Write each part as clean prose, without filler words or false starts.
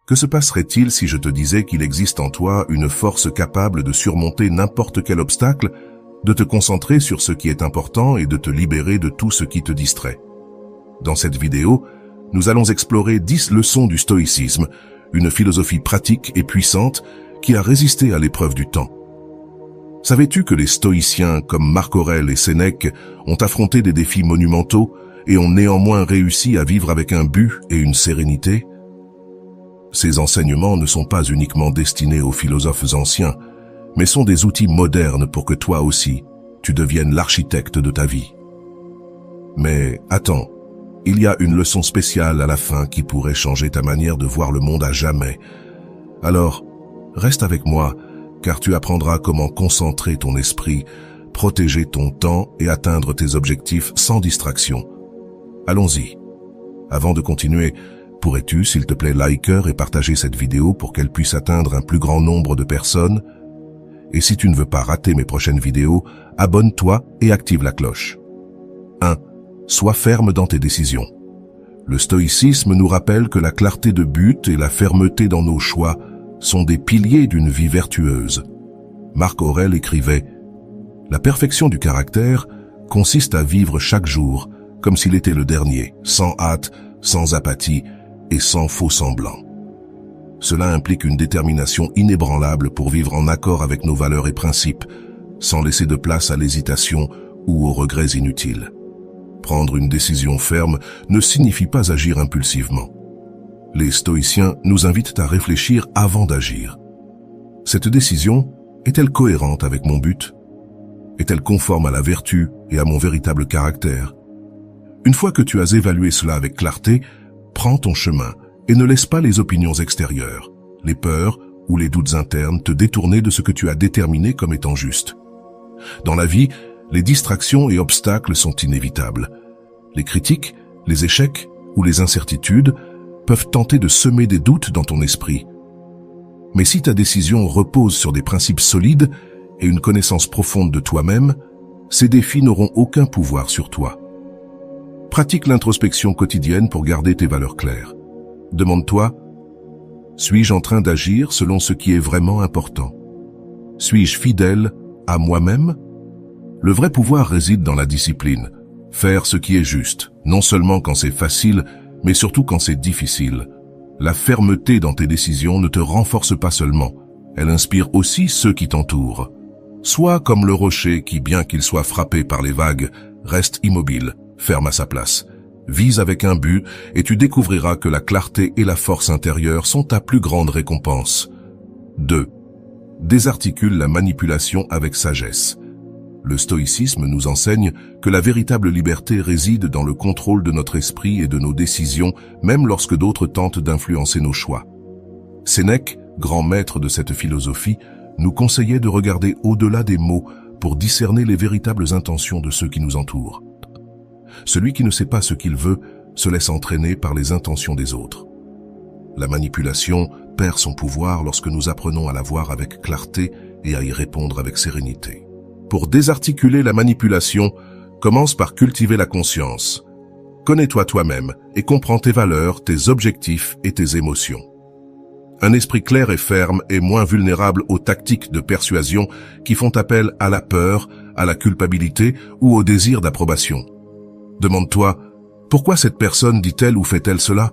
Que se passerait-il si je te disais qu'il existe en toi une force capable de surmonter n'importe quel obstacle, de te concentrer sur ce qui est important et de te libérer de tout ce qui te distrait? Dans cette vidéo, nous allons explorer 10 leçons du stoïcisme, une philosophie pratique et puissante qui a résisté à l'épreuve du temps. Savais-tu que les stoïciens comme Marc Aurèle et Sénèque ont affronté des défis monumentaux et ont néanmoins réussi à vivre avec un but et une sérénité? Ces enseignements ne sont pas uniquement destinés aux philosophes anciens, mais sont des outils modernes pour que toi aussi, tu deviennes l'architecte de ta vie. Mais attends, il y a une leçon spéciale à la fin qui pourrait changer ta manière de voir le monde à jamais. Alors, reste avec moi, car tu apprendras comment concentrer ton esprit, protéger ton temps et atteindre tes objectifs sans distraction. Allons-y. Avant de continuer, pourrais-tu, s'il te plaît, liker et partager cette vidéo pour qu'elle puisse atteindre un plus grand nombre de personnes? Et si tu ne veux pas rater mes prochaines vidéos, abonne-toi et active la cloche. 1. Sois ferme dans tes décisions. Le stoïcisme nous rappelle que la clarté de but et la fermeté dans nos choix sont des piliers d'une vie vertueuse. Marc Aurèle écrivait « La perfection du caractère consiste à vivre chaque jour comme s'il était le dernier, sans hâte, sans apathie et sans faux semblant. » Cela implique une détermination inébranlable pour vivre en accord avec nos valeurs et principes, sans laisser de place à l'hésitation ou aux regrets inutiles. Prendre une décision ferme ne signifie pas agir impulsivement. Les stoïciens nous invitent à réfléchir avant d'agir. Cette décision est-elle cohérente avec mon but? Est-elle conforme à la vertu et à mon véritable caractère? Une fois que tu as évalué cela avec clarté, prends ton chemin et ne laisse pas les opinions extérieures, les peurs ou les doutes internes te détourner de ce que tu as déterminé comme étant juste. Dans la vie, les distractions et obstacles sont inévitables. Les critiques, les échecs ou les incertitudes peuvent tenter de semer des doutes dans ton esprit. Mais si ta décision repose sur des principes solides et une connaissance profonde de toi-même, ces défis n'auront aucun pouvoir sur toi. Pratique l'introspection quotidienne pour garder tes valeurs claires. Demande-toi, suis-je en train d'agir selon ce qui est vraiment important? Suis-je fidèle à moi-même? Le vrai pouvoir réside dans la discipline. Faire ce qui est juste, non seulement quand c'est facile, mais surtout quand c'est difficile. La fermeté dans tes décisions ne te renforce pas seulement, elle inspire aussi ceux qui t'entourent. Sois comme le rocher qui, bien qu'il soit frappé par les vagues, reste immobile, ferme à sa place. Vise avec un but et tu découvriras que la clarté et la force intérieure sont ta plus grande récompense. 2. Désarticule la manipulation avec sagesse. Le stoïcisme nous enseigne que la véritable liberté réside dans le contrôle de notre esprit et de nos décisions, même lorsque d'autres tentent d'influencer nos choix. Sénèque, grand maître de cette philosophie, nous conseillait de regarder au-delà des mots pour discerner les véritables intentions de ceux qui nous entourent. Celui qui ne sait pas ce qu'il veut se laisse entraîner par les intentions des autres. La manipulation perd son pouvoir lorsque nous apprenons à la voir avec clarté et à y répondre avec sérénité. Pour désarticuler la manipulation, commence par cultiver la conscience. Connais-toi toi-même et comprends tes valeurs, tes objectifs et tes émotions. Un esprit clair et ferme est moins vulnérable aux tactiques de persuasion qui font appel à la peur, à la culpabilité ou au désir d'approbation. Demande-toi, pourquoi cette personne dit-elle ou fait-elle cela?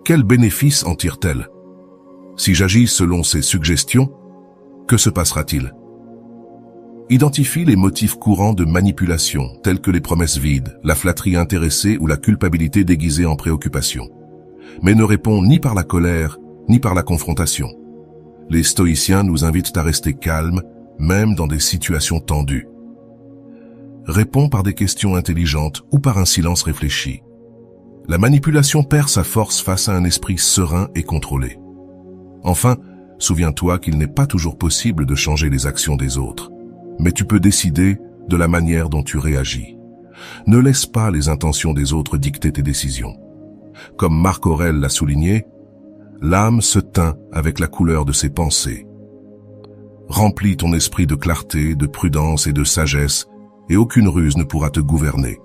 Quel bénéfice en tire-t-elle? Si j'agis selon ses suggestions, que se passera-t-il? Identifie les motifs courants de manipulation, tels que les promesses vides, la flatterie intéressée ou la culpabilité déguisée en préoccupation. Mais ne réponds ni par la colère, ni par la confrontation. Les stoïciens nous invitent à rester calmes, même dans des situations tendues. Réponds par des questions intelligentes ou par un silence réfléchi. La manipulation perd sa force face à un esprit serein et contrôlé. Enfin, souviens-toi qu'il n'est pas toujours possible de changer les actions des autres. Mais tu peux décider de la manière dont tu réagis. Ne laisse pas les intentions des autres dicter tes décisions. Comme Marc Aurèle l'a souligné, l'âme se teint avec la couleur de ses pensées. Remplis ton esprit de clarté, de prudence et de sagesse, et aucune ruse ne pourra te gouverner.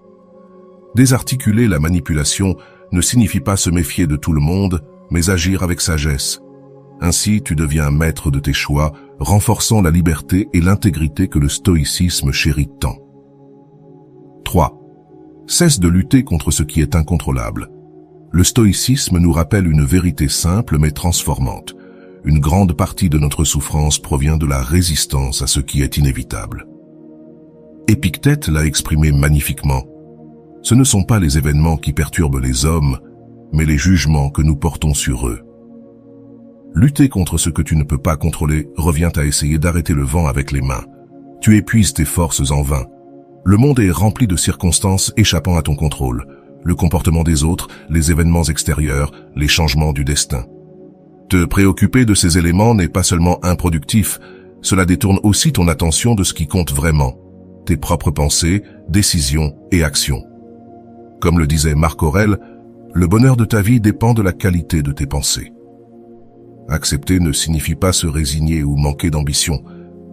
Désarticuler la manipulation ne signifie pas se méfier de tout le monde, mais agir avec sagesse. Ainsi, tu deviens maître de tes choix, renforçant la liberté et l'intégrité que le stoïcisme chérit tant. 3. Cesse de lutter contre ce qui est incontrôlable. Le stoïcisme nous rappelle une vérité simple mais transformante. Une grande partie de notre souffrance provient de la résistance à ce qui est inévitable. Épictète l'a exprimé magnifiquement. Ce ne sont pas les événements qui perturbent les hommes, mais les jugements que nous portons sur eux. Lutter contre ce que tu ne peux pas contrôler revient à essayer d'arrêter le vent avec les mains. Tu épuises tes forces en vain. Le monde est rempli de circonstances échappant à ton contrôle. Le comportement des autres, les événements extérieurs, les changements du destin. Te préoccuper de ces éléments n'est pas seulement improductif, cela détourne aussi ton attention de ce qui compte vraiment, tes propres pensées, décisions et actions. Comme le disait Marc Aurèle, le bonheur de ta vie dépend de la qualité de tes pensées. Accepter ne signifie pas se résigner ou manquer d'ambition.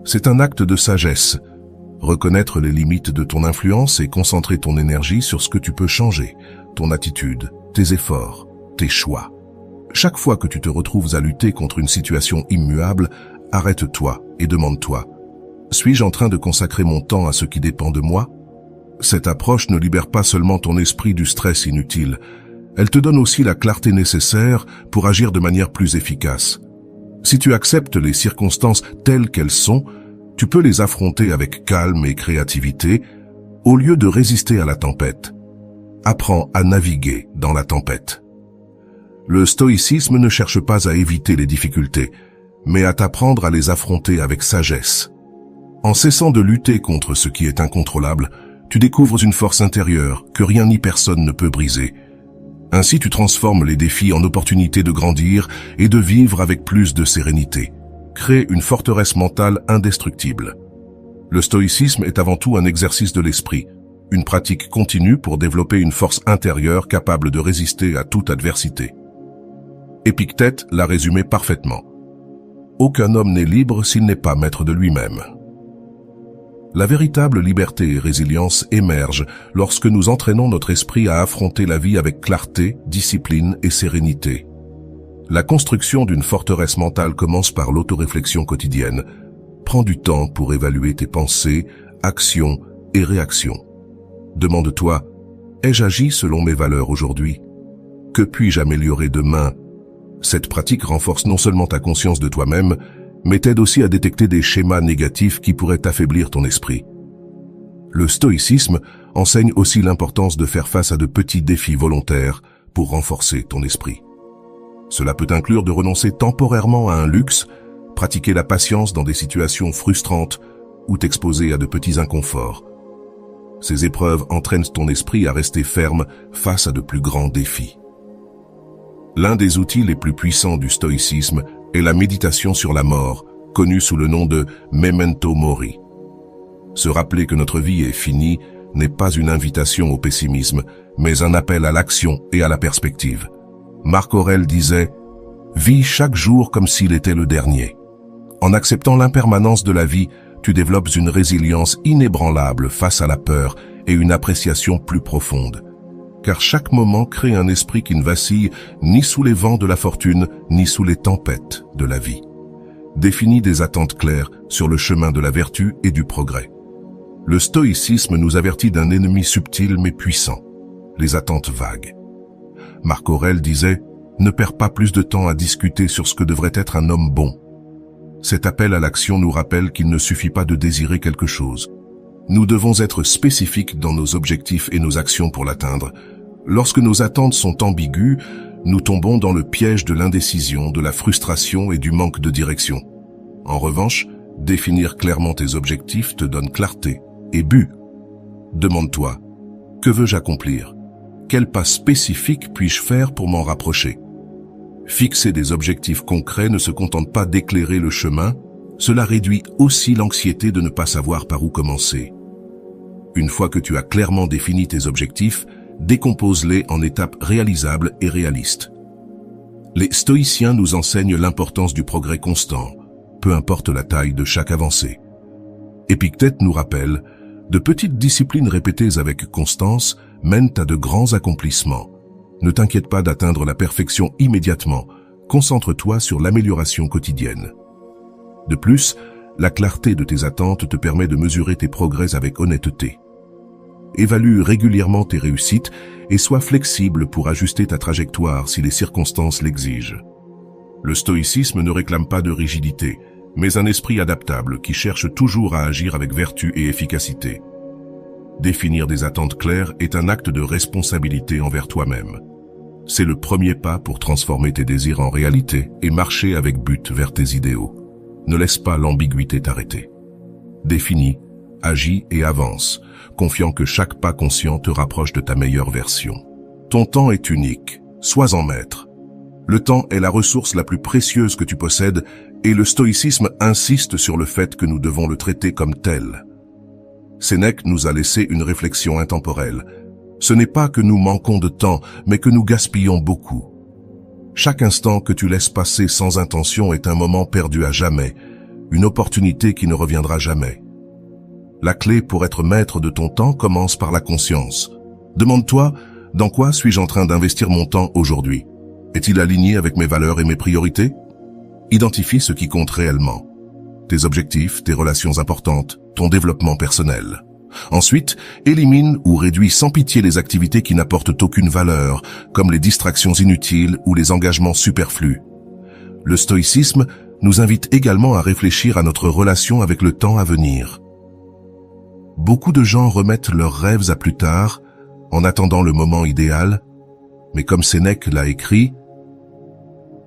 C'est un acte de sagesse. Reconnaître les limites de ton influence et concentrer ton énergie sur ce que tu peux changer, ton attitude, tes efforts, tes choix. Chaque fois que tu te retrouves à lutter contre une situation immuable, arrête-toi et demande-toi: suis-je en train de consacrer mon temps à ce qui dépend de moi? Cette approche ne libère pas seulement ton esprit du stress inutile, elle te donne aussi la clarté nécessaire pour agir de manière plus efficace. Si tu acceptes les circonstances telles qu'elles sont, tu peux les affronter avec calme et créativité, au lieu de résister à la tempête. Apprends à naviguer dans la tempête. Le stoïcisme ne cherche pas à éviter les difficultés, mais à t'apprendre à les affronter avec sagesse. En cessant de lutter contre ce qui est incontrôlable, tu découvres une force intérieure que rien ni personne ne peut briser. Ainsi, tu transformes les défis en opportunités de grandir et de vivre avec plus de sérénité. Crée une forteresse mentale indestructible. Le stoïcisme est avant tout un exercice de l'esprit, une pratique continue pour développer une force intérieure capable de résister à toute adversité. Épictète l'a résumé parfaitement. Aucun homme n'est libre s'il n'est pas maître de lui-même. La véritable liberté et résilience émergent lorsque nous entraînons notre esprit à affronter la vie avec clarté, discipline et sérénité. La construction d'une forteresse mentale commence par l'autoréflexion quotidienne. Prends du temps pour évaluer tes pensées, actions et réactions. Demande-toi: ai-je agi selon mes valeurs aujourd'hui? Que puis-je améliorer demain? Cette pratique renforce non seulement ta conscience de toi-même, mais t'aide aussi à détecter des schémas négatifs qui pourraient affaiblir ton esprit. Le stoïcisme enseigne aussi l'importance de faire face à de petits défis volontaires pour renforcer ton esprit. Cela peut inclure de renoncer temporairement à un luxe, pratiquer la patience dans des situations frustrantes ou t'exposer à de petits inconforts. Ces épreuves entraînent ton esprit à rester ferme face à de plus grands défis. L'un des outils les plus puissants du stoïcisme est la méditation sur la mort, connue sous le nom de Memento Mori. Se rappeler que notre vie est finie n'est pas une invitation au pessimisme, mais un appel à l'action et à la perspective. Marc Aurèle disait « Vis chaque jour comme s'il était le dernier ». En acceptant l'impermanence de la vie, tu développes une résilience inébranlable face à la peur et une appréciation plus profonde. Car chaque moment crée un esprit qui ne vacille ni sous les vents de la fortune, ni sous les tempêtes de la vie. Définis des attentes claires sur le chemin de la vertu et du progrès. Le stoïcisme nous avertit d'un ennemi subtil mais puissant, les attentes vagues. Marc Aurèle disait « Ne perds pas plus de temps à discuter sur ce que devrait être un homme bon ». Cet appel à l'action nous rappelle qu'il ne suffit pas de désirer quelque chose. Nous devons être spécifiques dans nos objectifs et nos actions pour l'atteindre. Lorsque nos attentes sont ambiguës, nous tombons dans le piège de l'indécision, de la frustration et du manque de direction. En revanche, définir clairement tes objectifs te donne clarté et but. Demande-toi, que veux-je accomplir? Quel pas spécifique puis-je faire pour m'en rapprocher? Fixer des objectifs concrets ne se contente pas d'éclairer le chemin, cela réduit aussi l'anxiété de ne pas savoir par où commencer. Une fois que tu as clairement défini tes objectifs, décompose-les en étapes réalisables et réalistes. Les stoïciens nous enseignent l'importance du progrès constant, peu importe la taille de chaque avancée. Épictète nous rappelle, de petites disciplines répétées avec constance mènent à de grands accomplissements. Ne t'inquiète pas d'atteindre la perfection immédiatement, Concentre-toi sur l'amélioration quotidienne. De plus, la clarté de tes attentes te permet de mesurer tes progrès avec honnêteté. Évalue régulièrement tes réussites et sois flexible pour ajuster ta trajectoire si les circonstances l'exigent. Le stoïcisme ne réclame pas de rigidité, mais un esprit adaptable qui cherche toujours à agir avec vertu et efficacité. Définir des attentes claires est un acte de responsabilité envers toi-même. C'est le premier pas pour transformer tes désirs en réalité et marcher avec but vers tes idéaux. Ne laisse pas l'ambiguïté t'arrêter. Définis, agis et avance, confiant que chaque pas conscient te rapproche de ta meilleure version. Ton temps est unique, sois-en maître. Le temps est la ressource la plus précieuse que tu possèdes et le stoïcisme insiste sur le fait que nous devons le traiter comme tel. Sénèque nous a laissé une réflexion intemporelle. Ce n'est pas que nous manquons de temps, mais que nous gaspillons beaucoup. Chaque instant que tu laisses passer sans intention est un moment perdu à jamais, une opportunité qui ne reviendra jamais. La clé pour être maître de ton temps commence par la conscience. Demande-toi, dans quoi suis-je en train d'investir mon temps aujourd'hui? Est-il aligné avec mes valeurs et mes priorités? Identifie ce qui compte réellement. Tes objectifs, tes relations importantes, ton développement personnel. Ensuite, élimine ou réduis sans pitié les activités qui n'apportent aucune valeur, comme les distractions inutiles ou les engagements superflus. Le stoïcisme nous invite également à réfléchir à notre relation avec le temps à venir. Beaucoup de gens remettent leurs rêves à plus tard, en attendant le moment idéal, mais comme Sénèque l'a écrit,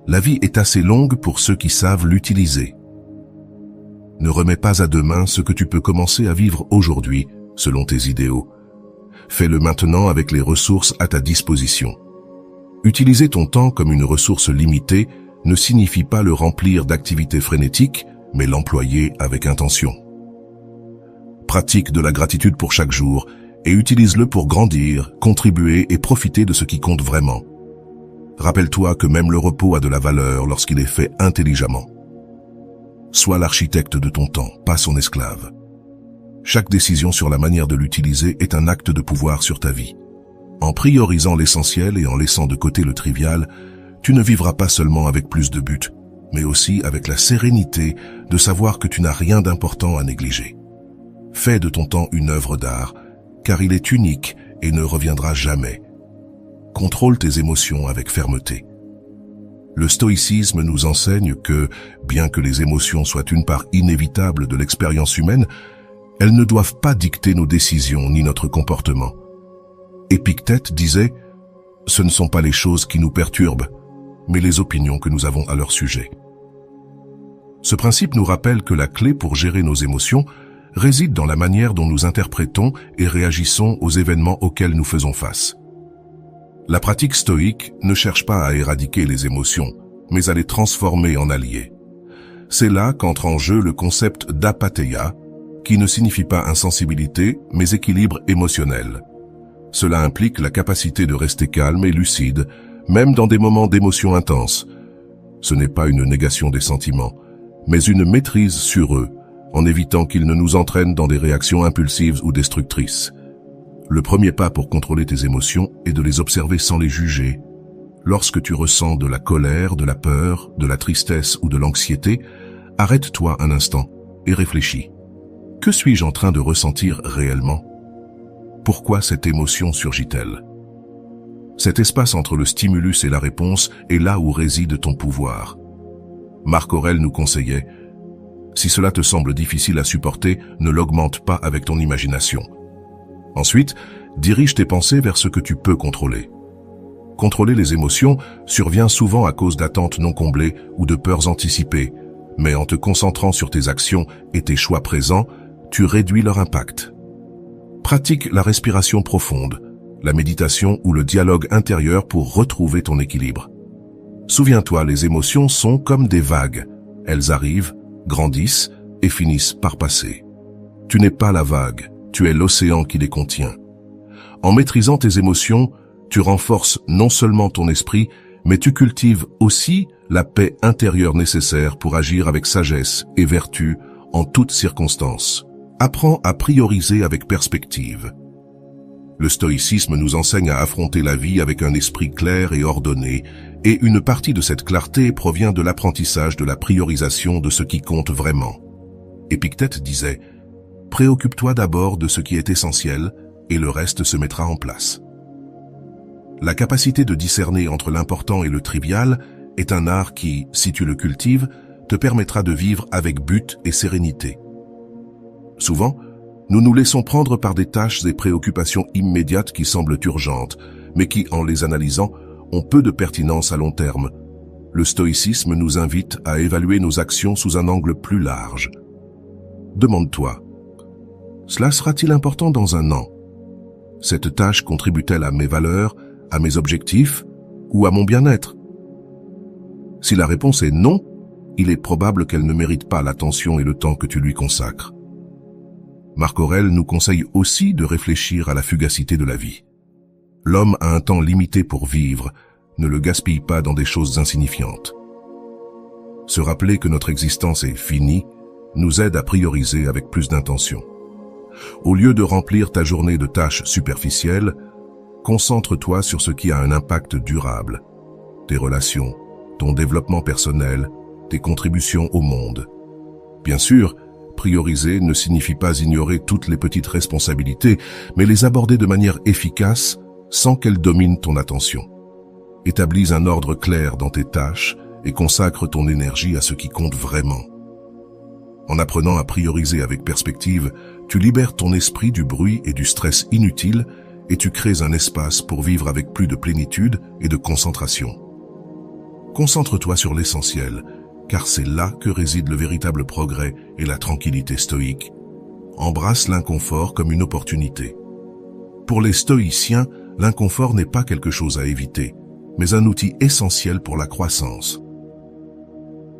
la vie est assez longue pour ceux qui savent l'utiliser. Ne remets pas à demain ce que tu peux commencer à vivre aujourd'hui, selon tes idéaux. Fais-le maintenant avec les ressources à ta disposition. Utiliser ton temps comme une ressource limitée ne signifie pas le remplir d'activités frénétiques, mais l'employer avec intention. Pratique de la gratitude pour chaque jour et utilise-le pour grandir, contribuer et profiter de ce qui compte vraiment. Rappelle-toi que même le repos a de la valeur lorsqu'il est fait intelligemment. Sois l'architecte de ton temps, pas son esclave. Chaque décision sur la manière de l'utiliser est un acte de pouvoir sur ta vie. En priorisant l'essentiel et en laissant de côté le trivial, tu ne vivras pas seulement avec plus de buts, mais aussi avec la sérénité de savoir que tu n'as rien d'important à négliger. Fais de ton temps une œuvre d'art, car il est unique et ne reviendra jamais. Contrôle tes émotions avec fermeté. Le stoïcisme nous enseigne que, bien que les émotions soient une part inévitable de l'expérience humaine, elles ne doivent pas dicter nos décisions ni notre comportement. Épictète disait « Ce ne sont pas les choses qui nous perturbent, mais les opinions que nous avons à leur sujet. » Ce principe nous rappelle que la clé pour gérer nos émotions réside dans la manière dont nous interprétons et réagissons aux événements auxquels nous faisons face. La pratique stoïque ne cherche pas à éradiquer les émotions, mais à les transformer en alliés. C'est là qu'entre en jeu le concept d'apatheia, qui ne signifie pas insensibilité, mais équilibre émotionnel. Cela implique la capacité de rester calme et lucide, même dans des moments d'émotion intense. Ce n'est pas une négation des sentiments, mais une maîtrise sur eux, en évitant qu'ils ne nous entraînent dans des réactions impulsives ou destructrices. Le premier pas pour contrôler tes émotions est de les observer sans les juger. Lorsque tu ressens de la colère, de la peur, de la tristesse ou de l'anxiété, arrête-toi un instant et réfléchis. Que suis-je en train de ressentir réellement? Pourquoi cette émotion surgit-elle? Cet espace entre le stimulus et la réponse est là où réside ton pouvoir. Marc Aurèle nous conseillait « Si cela te semble difficile à supporter, ne l'augmente pas avec ton imagination. » Ensuite, dirige tes pensées vers ce que tu peux contrôler. Contrôler les émotions survient souvent à cause d'attentes non comblées ou de peurs anticipées, mais en te concentrant sur tes actions et tes choix présents, tu réduis leur impact. Pratique la respiration profonde, la méditation ou le dialogue intérieur pour retrouver ton équilibre. Souviens-toi, les émotions sont comme des vagues. Elles arrivent, grandissent et finissent par passer. Tu n'es pas la vague. Tu es l'océan qui les contient. En maîtrisant tes émotions, tu renforces non seulement ton esprit, mais tu cultives aussi la paix intérieure nécessaire pour agir avec sagesse et vertu en toutes circonstances. Apprends à prioriser avec perspective. Le stoïcisme nous enseigne à affronter la vie avec un esprit clair et ordonné, Et une partie de cette clarté provient de l'apprentissage de la priorisation de ce qui compte vraiment. Épictète disait « Préoccupe-toi d'abord de ce qui est essentiel et le reste se mettra en place ». La capacité de discerner entre l'important et le trivial est un art qui, si tu le cultives, te permettra de vivre avec but et sérénité. Souvent, nous nous laissons prendre par des tâches et préoccupations immédiates qui semblent urgentes, mais qui, en les analysant, ont peu de pertinence à long terme. Le stoïcisme nous invite à évaluer nos actions sous un angle plus large. Demande-toi, cela sera-t-il important dans un an? Cette tâche contribue-t-elle à mes valeurs, à mes objectifs ou à mon bien-être? Si la réponse est non, il est probable qu'elle ne mérite pas l'attention et le temps que tu lui consacres. Marc Aurèle nous conseille aussi de réfléchir à la fugacité de la vie. L'homme a un temps limité pour vivre, ne le gaspille pas dans des choses insignifiantes. Se rappeler que notre existence est finie nous aide à prioriser avec plus d'intention. Au lieu de remplir ta journée de tâches superficielles, concentre-toi sur ce qui a un impact durable. Tes relations, ton développement personnel, tes contributions au monde. Bien sûr, prioriser ne signifie pas ignorer toutes les petites responsabilités, mais les aborder de manière efficace sans qu'elles dominent ton attention. Établis un ordre clair dans tes tâches et consacre ton énergie à ce qui compte vraiment. En apprenant à prioriser avec perspective, tu libères ton esprit du bruit et du stress inutiles et tu crées un espace pour vivre avec plus de plénitude et de concentration. Concentre-toi sur l'essentiel, car c'est là que réside le véritable progrès et la tranquillité stoïque. Embrasse l'inconfort comme une opportunité. Pour les stoïciens, l'inconfort n'est pas quelque chose à éviter, mais un outil essentiel pour la croissance.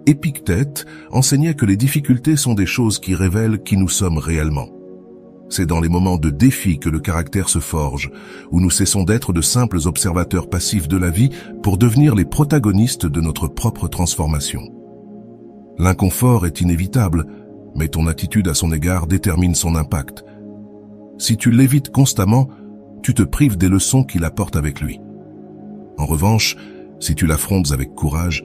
Épictète enseignait que les difficultés sont des choses qui révèlent qui nous sommes réellement. C'est dans les moments de défi que le caractère se forge, où nous cessons d'être de simples observateurs passifs de la vie pour devenir les protagonistes de notre propre transformation. L'inconfort est inévitable, mais ton attitude à son égard détermine son impact. Si tu l'évites constamment, tu te prives des leçons qu'il apporte avec lui. En revanche, si tu l'affrontes avec courage,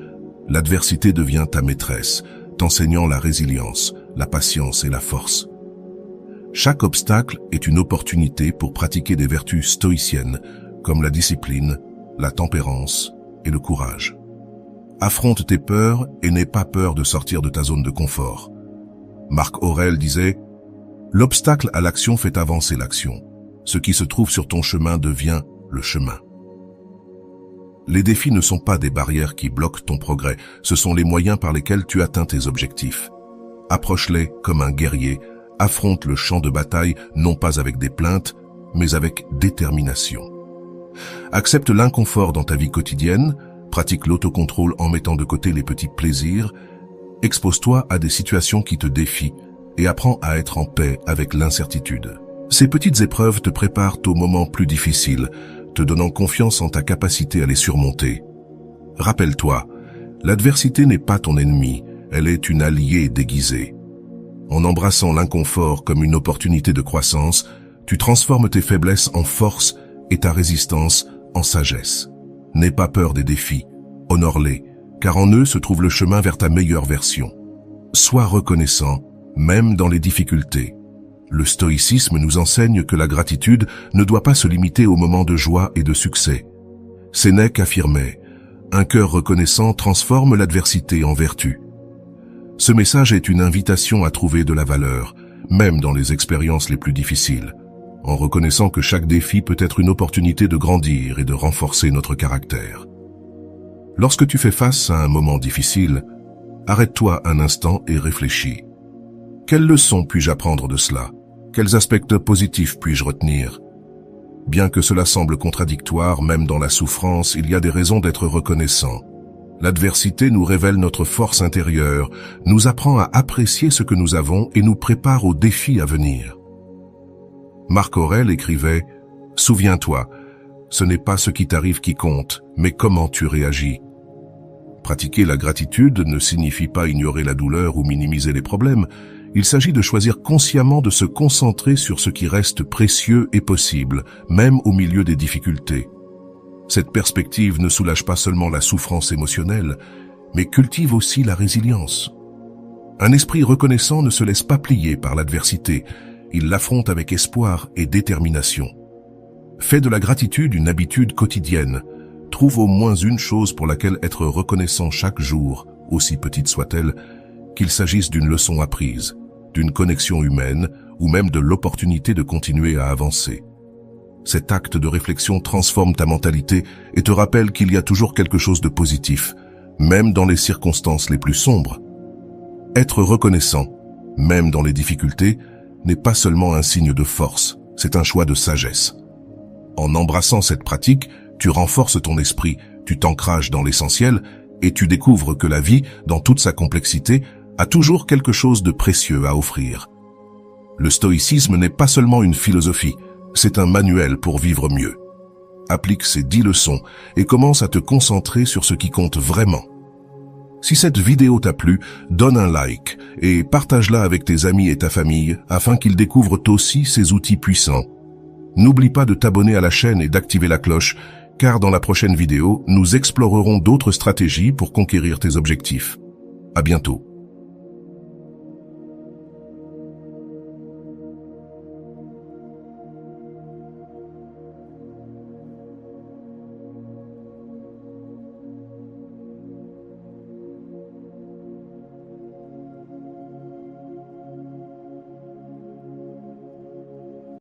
l'adversité devient ta maîtresse, t'enseignant la résilience, la patience et la force. Chaque obstacle est une opportunité pour pratiquer des vertus stoïciennes, comme la discipline, la tempérance et le courage. Affronte tes peurs et n'aie pas peur de sortir de ta zone de confort. Marc Aurèle disait « L'obstacle à l'action fait avancer l'action. Ce qui se trouve sur ton chemin devient le chemin. » Les défis ne sont pas des barrières qui bloquent ton progrès, ce sont les moyens par lesquels tu atteins tes objectifs. Approche-les comme un guerrier, affronte le champ de bataille non pas avec des plaintes, mais avec détermination. Accepte l'inconfort dans ta vie quotidienne, pratique l'autocontrôle en mettant de côté les petits plaisirs, expose-toi à des situations qui te défient et apprends à être en paix avec l'incertitude. Ces petites épreuves te préparent aux moments plus difficiles, te donnant confiance en ta capacité à les surmonter. Rappelle-toi, l'adversité n'est pas ton ennemi, elle est une alliée déguisée. En embrassant l'inconfort comme une opportunité de croissance, tu transformes tes faiblesses en force et ta résistance en sagesse. N'aie pas peur des défis, honore-les, car en eux se trouve le chemin vers ta meilleure version. Sois reconnaissant, même dans les difficultés. Le stoïcisme nous enseigne que la gratitude ne doit pas se limiter aux moments de joie et de succès. Sénèque affirmait « Un cœur reconnaissant transforme l'adversité en vertu ». Ce message est une invitation à trouver de la valeur, même dans les expériences les plus difficiles, en reconnaissant que chaque défi peut être une opportunité de grandir et de renforcer notre caractère. Lorsque tu fais face à un moment difficile, arrête-toi un instant et réfléchis. Quelles leçons puis-je apprendre de cela? Quels aspects positifs puis-je retenir? Bien que cela semble contradictoire, même dans la souffrance, il y a des raisons d'être reconnaissant. L'adversité nous révèle notre force intérieure, nous apprend à apprécier ce que nous avons et nous prépare aux défis à venir. Marc Aurèle écrivait « Souviens-toi, ce n'est pas ce qui t'arrive qui compte, mais comment tu réagis. » Pratiquer la gratitude ne signifie pas ignorer la douleur ou minimiser les problèmes. Il s'agit de choisir consciemment de se concentrer sur ce qui reste précieux et possible, même au milieu des difficultés. Cette perspective ne soulage pas seulement la souffrance émotionnelle, mais cultive aussi la résilience. Un esprit reconnaissant ne se laisse pas plier par l'adversité, il l'affronte avec espoir et détermination. Fais de la gratitude une habitude quotidienne. Trouve au moins une chose pour laquelle être reconnaissant chaque jour, aussi petite soit-elle, qu'il s'agisse d'une leçon apprise, d'une connexion humaine ou même de l'opportunité de continuer à avancer. Cet acte de réflexion transforme ta mentalité et te rappelle qu'il y a toujours quelque chose de positif, même dans les circonstances les plus sombres. Être reconnaissant, même dans les difficultés, n'est pas seulement un signe de force, c'est un choix de sagesse. En embrassant cette pratique, tu renforces ton esprit, tu t'ancrages dans l'essentiel et tu découvres que la vie, dans toute sa complexité, a toujours quelque chose de précieux à offrir. Le stoïcisme n'est pas seulement une philosophie, c'est un manuel pour vivre mieux. Applique ces 10 leçons et commence à te concentrer sur ce qui compte vraiment. Si cette vidéo t'a plu, donne un like et partage-la avec tes amis et ta famille afin qu'ils découvrent aussi ces outils puissants. N'oublie pas de t'abonner à la chaîne et d'activer la cloche, car dans la prochaine vidéo, nous explorerons d'autres stratégies pour conquérir tes objectifs. À bientôt.